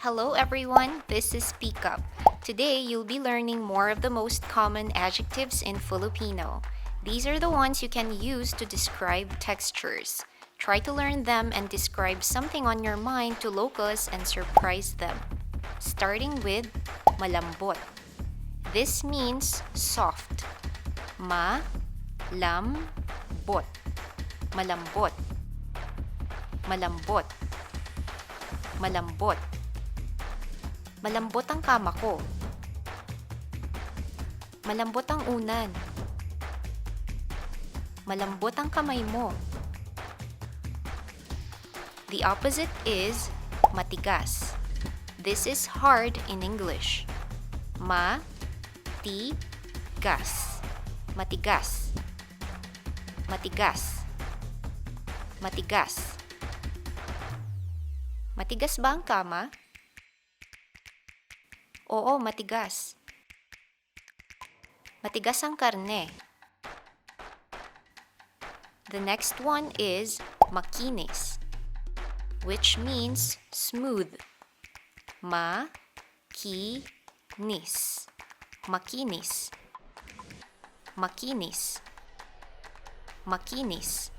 Hello everyone, this is SpeakUP. Today, you'll be learning more of the most common adjectives in Filipino. These are the ones you can use to describe textures. Try to learn them and describe something on your mind to locals and surprise them. Starting with malambot. This means soft. Ma-lam-bot. Malambot. Malambot. Malambot. Malambot ang kama ko. Malambot ang unan. Malambot ang kamay mo. The opposite is matigas. This is hard in English. Ma-ti-gas. Matigas. Matigas. Matigas. Matigas ba ang kama? Oo, matigas. Matigas ang karne. The next one is makinis, which means smooth. Ma-ki-nis. Makinis. Makinis. Makinis.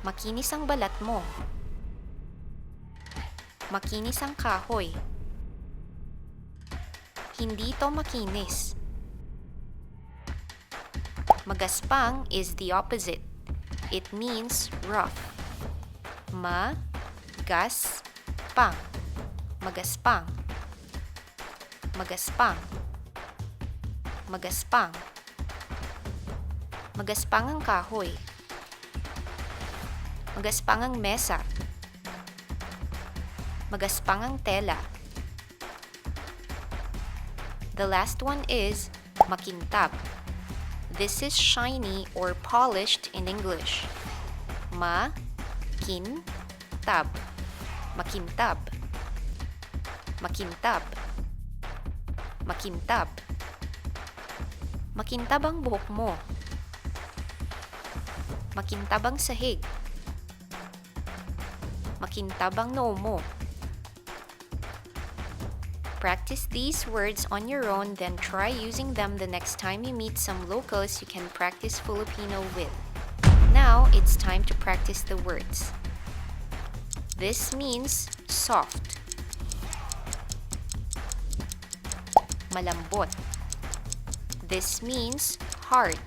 Makinis ang balat mo. Makinis ang kahoy. Hindi to makinis. Magaspang is the opposite. It means rough. Ma-gas-pang. Magaspang. Magaspang. Magaspang. Magaspang ang kahoy. Magaspang ang mesa. Magaspang ang tela. The last one is Makintab. This is shiny or polished in English. Ma-kin-tab. Makintab. Makintab. Makintab. Makintab ang buhok mo. Makintab ang sahig. Makintab ang noo mo. Practice these words on your own, then try using them the next time you meet some locals you can practice Filipino with. Now, it's time to practice the words. This means soft. Malambot. This means hard.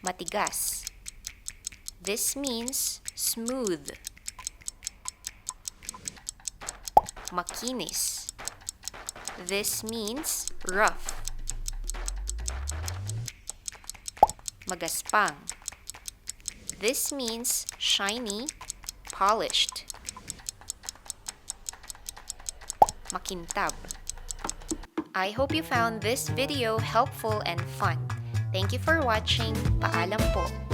Matigas. This means smooth. Makinis. This means rough. Magaspang. This means shiny, polished. Makintab. I hope you found this video helpful and fun. Thank you for watching. Paalam po.